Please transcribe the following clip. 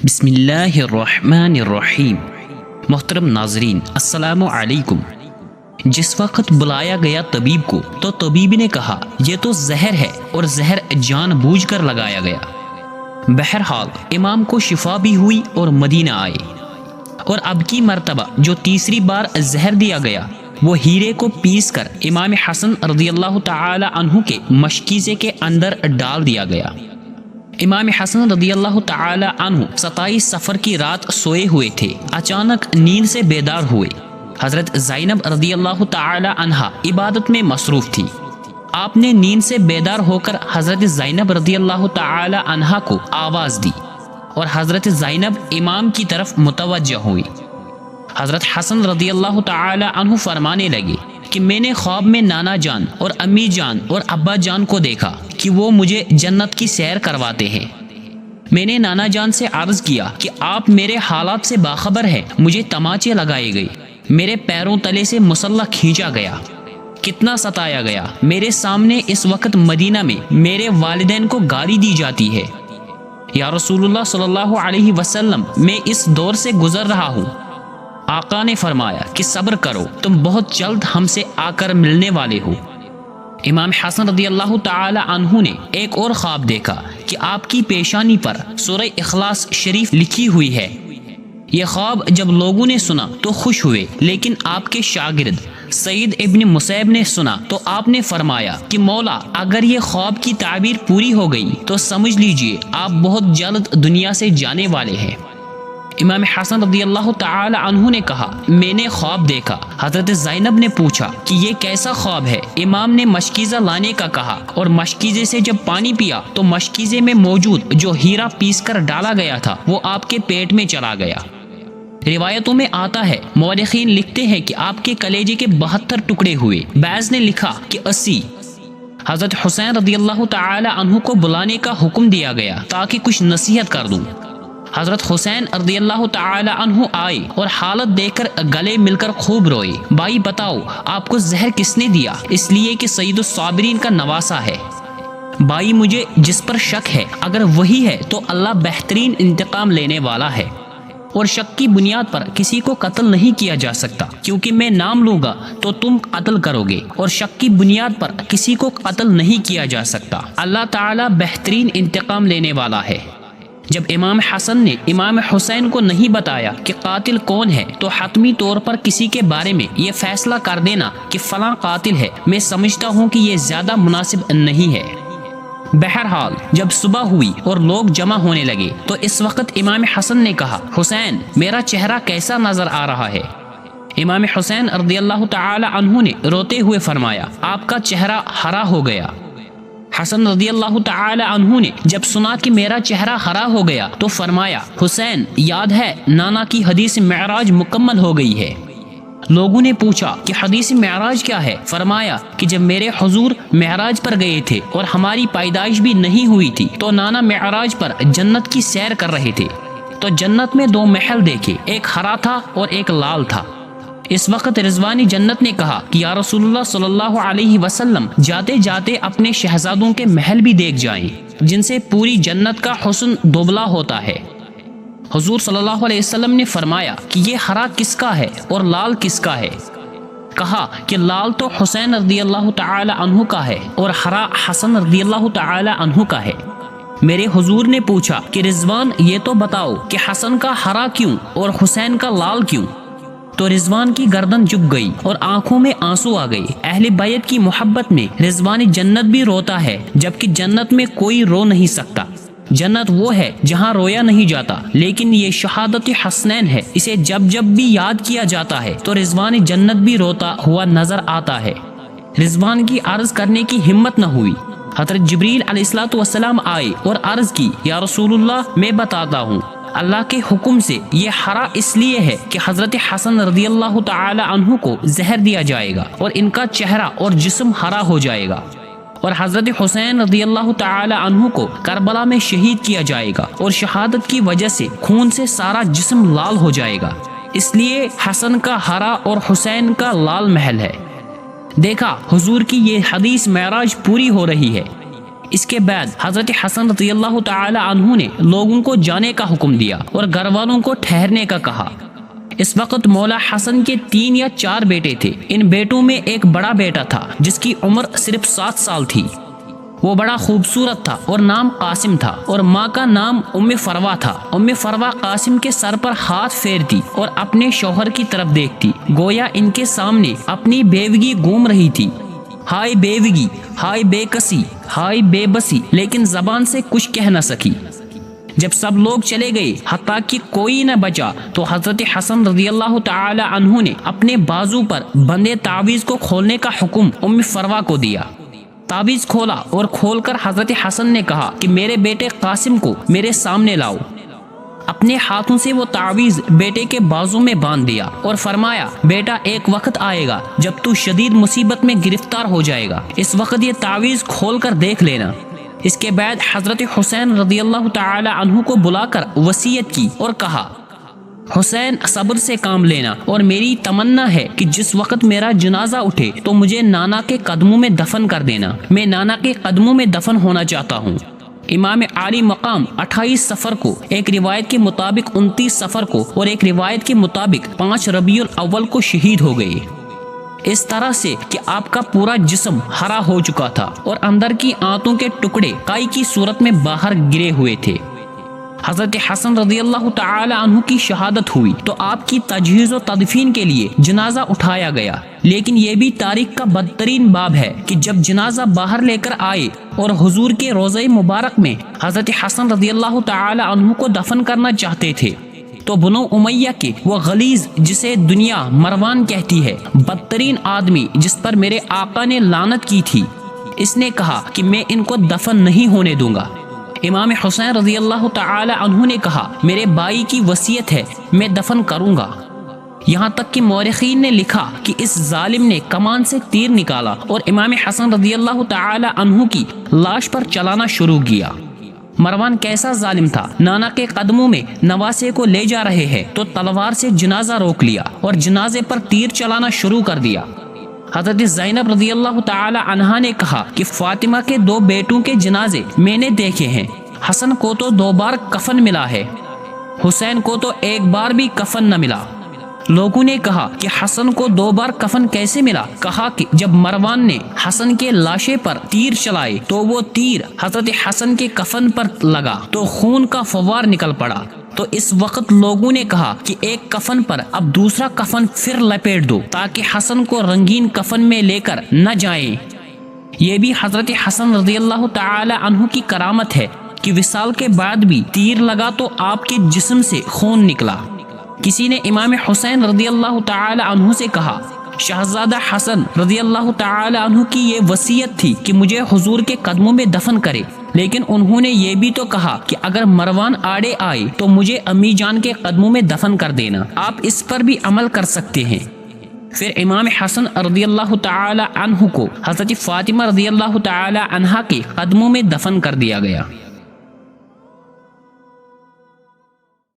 بسم اللہ الرحمن الرحیم۔ محترم ناظرین، السلام علیکم۔ جس وقت بلایا گیا طبیب کو تو طبیب نے کہا یہ تو زہر ہے اور زہر جان بوجھ کر لگایا گیا۔ بہرحال امام کو شفا بھی ہوئی اور مدینہ آئے، اور اب کی مرتبہ جو تیسری بار زہر دیا گیا وہ ہیرے کو پیس کر امام حسن رضی اللہ تعالی عنہ کے مشکیزے کے اندر ڈال دیا گیا۔ امام حسن رضی اللہ تعالی عنہ 27 صفر کی رات سوئے ہوئے تھے، اچانک نیند سے بیدار ہوئے۔ حضرت زینب رضی اللہ تعالی عنہا عبادت میں مصروف تھی۔ آپ نے نیند سے بیدار ہو کر حضرت زینب رضی اللہ تعالی عنہا کو آواز دی، اور حضرت زینب امام کی طرف متوجہ ہوئی۔ حضرت حسن رضی اللہ تعالی عنہ فرمانے لگے کہ میں نے خواب میں نانا جان اور امی جان اور ابا جان کو دیکھا کہ وہ مجھے جنت کی سیر کرواتے ہیں۔ میں نے نانا جان سے عرض کیا کہ آپ میرے حالات سے باخبر ہیں۔ مجھے تماچے لگائے گئے، میرے پیروں تلے سے مسلح کھینچا گیا، کتنا ستایا گیا۔ میرے سامنے اس وقت مدینہ میں میرے والدین کو گالی دی جاتی ہے۔ یا رسول اللہ صلی اللہ علیہ وسلم، میں اس دور سے گزر رہا ہوں۔ آقا نے فرمایا کہ صبر کرو، تم بہت جلد ہم سے آ کر ملنے والے ہو۔ امام حسن رضی اللہ تعالی عنہ نے ایک اور خواب دیکھا کہ آپ کی پیشانی پر سورہ اخلاص شریف لکھی ہوئی ہے۔ یہ خواب جب لوگوں نے سنا تو خوش ہوئے، لیکن آپ کے شاگرد سعید ابن مسیب نے سنا تو آپ نے فرمایا کہ مولا، اگر یہ خواب کی تعبیر پوری ہو گئی تو سمجھ لیجئے آپ بہت جلد دنیا سے جانے والے ہیں۔ امام حسن رضی اللہ تعالی عنہ نے کہا، میں نے خواب دیکھا۔ حضرت زینب نے پوچھا کہ یہ کیسا خواب ہے؟ امام نے مشکیزہ لانے کا کہا، اور مشکیزے سے جب پانی پیا تو مشکیزے میں موجود جو ہیرا پیس کر ڈالا گیا تھا وہ آپ کے پیٹ میں چلا گیا۔ روایتوں میں آتا ہے، مورخین لکھتے ہیں کہ آپ کے کلیجے کے 72 ٹکڑے ہوئے، بعض نے لکھا کہ 80۔ حضرت حسین رضی اللہ تعالی عنہ کو بلانے کا حکم دیا گیا تاکہ کچھ نصیحت کر دوں۔ حضرت حسین رضی اللہ تعالی عنہ آئے اور حالت دیکھ کر گلے مل کر خوب روئے۔ بھائی بتاؤ، آپ کو زہر کس نے دیا؟ اس لیے کہ سید الصابرین کا نواسا ہے۔ بھائی، مجھے جس پر شک ہے اگر وہی ہے تو اللہ بہترین انتقام لینے والا ہے، اور شک کی بنیاد پر کسی کو قتل نہیں کیا جا سکتا، کیونکہ میں نام لوں گا تو تم قتل کرو گے، اور شک کی بنیاد پر کسی کو قتل نہیں کیا جا سکتا۔ اللہ تعالی بہترین انتقام لینے والا ہے۔ جب امام حسن نے امام حسین کو نہیں بتایا کہ قاتل کون ہے تو حتمی طور پر کسی کے بارے میں یہ فیصلہ کر دینا کہ فلاں قاتل ہے، میں سمجھتا ہوں کہ یہ زیادہ مناسب نہیں ہے۔ بہرحال جب صبح ہوئی اور لوگ جمع ہونے لگے تو اس وقت امام حسن نے کہا، حسین، میرا چہرہ کیسا نظر آ رہا ہے؟ امام حسین رضی اللہ تعالی عنہ نے روتے ہوئے فرمایا، آپ کا چہرہ ہرا ہو گیا۔ حسن رضی اللہ تعالی عنہ نے جب سنا کہ میرا چہرہ ہرا ہو گیا تو فرمایا، حسین، یاد ہے نانا کی حدیث معراج مکمل ہو گئی ہے۔ لوگوں نے پوچھا کہ حدیث معراج کیا ہے؟ فرمایا کہ جب میرے حضور معراج پر گئے تھے اور ہماری پیدائش بھی نہیں ہوئی تھی تو نانا معراج پر جنت کی سیر کر رہے تھے، تو جنت میں 2 محل دیکھے، ایک ہرا تھا اور ایک لال تھا۔ اس وقت رضوان جنت نے کہا کہ یا رسول اللہ صلی اللہ علیہ وسلم، جاتے جاتے اپنے شہزادوں کے محل بھی دیکھ جائیں جن سے پوری جنت کا حسن دوبلا ہوتا ہے۔ حضور صلی اللہ علیہ وسلم نے فرمایا کہ یہ ہرا کس کا ہے اور لال کس کا ہے؟ کہا کہ لال تو حسین رضی اللہ تعالی عنہ کا ہے اور ہرا حسن رضی اللہ تعالی عنہ کا ہے۔ میرے حضور نے پوچھا کہ رضوان، یہ تو بتاؤ کہ حسن کا ہرا کیوں اور حسین کا لال کیوں؟ تو رضوان کی گردن جھک گئی اور آنکھوں میں آنسو آ گئی۔ اہل بیت کی محبت میں رضوان جنت بھی روتا ہے، جبکہ جنت میں کوئی رو نہیں سکتا۔ جنت وہ ہے جہاں رویا نہیں جاتا، لیکن یہ شہادت حسنین ہے، اسے جب جب بھی یاد کیا جاتا ہے تو رضوان جنت بھی روتا ہوا نظر آتا ہے۔ رضوان کی عرض کرنے کی ہمت نہ ہوئی۔ حضرت جبریل علیہ السلام آئے اور عرض کی، یا رسول اللہ، میں بتاتا ہوں، اللہ کے حکم سے یہ ہرا اس لیے ہے کہ حضرت حسن رضی اللہ تعالی عنہ کو زہر دیا جائے گا اور ان کا چہرہ اور جسم ہرا ہو جائے گا، اور حضرت حسین رضی اللہ تعالی عنہ کو کربلا میں شہید کیا جائے گا، اور شہادت کی وجہ سے خون سے سارا جسم لال ہو جائے گا، اس لیے حسن کا ہرا اور حسین کا لال محل ہے۔ دیکھا، حضور کی یہ حدیث معراج پوری ہو رہی ہے۔ اس کے بعد حضرت حسن رضی اللہ تعالی عنہ نے لوگوں کو جانے کا حکم دیا اور گھر والوں کو ٹھہرنے کا کہا۔ اس وقت مولا حسن کے 3 یا 4 بیٹے تھے۔ ان بیٹوں میں ایک بڑا بیٹا تھا جس کی عمر صرف 7 سال تھی۔ وہ بڑا خوبصورت تھا اور نام قاسم تھا، اور ماں کا نام ام فروا تھا۔ ام فروا قاسم کے سر پر ہاتھ پھیرتی اور اپنے شوہر کی طرف دیکھتی، گویا ان کے سامنے اپنی بیوگی گھوم رہی تھی۔ ہائے بیوگی، ہائے بے کسی، ہائے بے بسی، لیکن زبان سے کچھ کہہ نہ سکی۔ جب سب لوگ چلے گئے حتیٰ کہ کوئی نہ بچا تو حضرت حسن رضی اللہ تعالی عنہ نے اپنے بازو پر بندے تعویذ کو کھولنے کا حکم ام فروا کو دیا۔ تعویذ کھولا اور کھول کر حضرت حسن نے کہا کہ میرے بیٹے قاسم کو میرے سامنے لاؤ۔ اپنے ہاتھوں سے وہ تعویذ بیٹے کے بازو میں باندھ دیا اور فرمایا، بیٹا ایک وقت آئے گا جب تو شدید مصیبت میں گرفتار ہو جائے گا، اس وقت یہ تعویذ کھول کر دیکھ لینا۔ اس کے بعد حضرت حسین رضی اللہ تعالی عنہ کو بلا کر وصیت کی اور کہا، حسین صبر سے کام لینا، اور میری تمنا ہے کہ جس وقت میرا جنازہ اٹھے تو مجھے نانا کے قدموں میں دفن کر دینا، میں نانا کے قدموں میں دفن ہونا چاہتا ہوں۔ امام عالی مقام 28 صفر کو، ایک روایت کے مطابق 29 صفر کو اور ایک روایت کے مطابق 5 ربیع الاول کو شہید ہو گئے، اس طرح سے کہ آپ کا پورا جسم ہرا ہو چکا تھا اور اندر کی آنتوں کے ٹکڑے کائی کی صورت میں باہر گرے ہوئے تھے۔ حضرت حسن رضی اللہ تعالی عنہ کی شہادت ہوئی تو آپ کی تجہیز و تدفین کے لیے جنازہ اٹھایا گیا، لیکن یہ بھی تاریخ کا بدترین باب ہے کہ جب جنازہ باہر لے کر آئے اور حضور کے روضہ مبارک میں حضرت حسن رضی اللہ تعالی عنہ کو دفن کرنا چاہتے تھے تو بنو امیہ کے وہ غلیظ، جسے دنیا مروان کہتی ہے، بدترین آدمی جس پر میرے آقا نے لعنت کی تھی، اس نے کہا کہ میں ان کو دفن نہیں ہونے دوں گا۔ امام حسین رضی اللہ تعالی عنہ نے کہا، میرے بھائی کی وصیت ہے، میں دفن کروں گا۔ یہاں تک کہ مورخین نے لکھا کہ اس ظالم نے کمان سے تیر نکالا اور امام حسن رضی اللہ تعالی عنہ کی لاش پر چلانا شروع کیا۔ مروان کیسا ظالم تھا، نانا کے قدموں میں نواسے کو لے جا رہے ہیں تو تلوار سے جنازہ روک لیا اور جنازے پر تیر چلانا شروع کر دیا۔ حضرت زینب رضی اللہ تعالی عنہا نے کہا کہ فاطمہ کے 2 بیٹوں کے جنازے میں نے دیکھے ہیں، حسن کو تو 2 بار کفن ملا ہے، حسین کو تو 1 بار بھی کفن نہ ملا۔ لوگوں نے کہا کہ حسن کو 2 بار کفن کیسے ملا؟ کہا کہ جب مروان نے حسن کے لاشے پر تیر چلائے تو وہ تیر حضرت حسن کے کفن پر لگا تو خون کا فوار نکل پڑا، تو اس وقت لوگوں نے کہا کہ ایک کفن پر اب دوسرا کفن پھر لپیٹ دو تاکہ حسن کو رنگین کفن میں لے کر نہ جائیں۔ یہ بھی حضرت حسن رضی اللہ تعالی عنہ کی کرامت ہے کہ وصال کے بعد بھی تیر لگا تو آپ کے جسم سے خون نکلا۔ کسی نے امام حسین رضی اللہ تعالی عنہ سے کہا، شہزادہ حسن رضی اللہ تعالی عنہ کی یہ وصیت تھی کہ مجھے حضور کے قدموں میں دفن کرے، لیکن انہوں نے یہ بھی تو کہا کہ اگر مروان آڑے آئے تو مجھے امی جان کے قدموں میں دفن کر دینا، آپ اس پر بھی عمل کر سکتے ہیں۔ پھر امام حسن رضی اللہ تعالی عنہ کو حضرت فاطمہ رضی اللہ تعالی عنہا کے قدموں میں دفن کر دیا گیا۔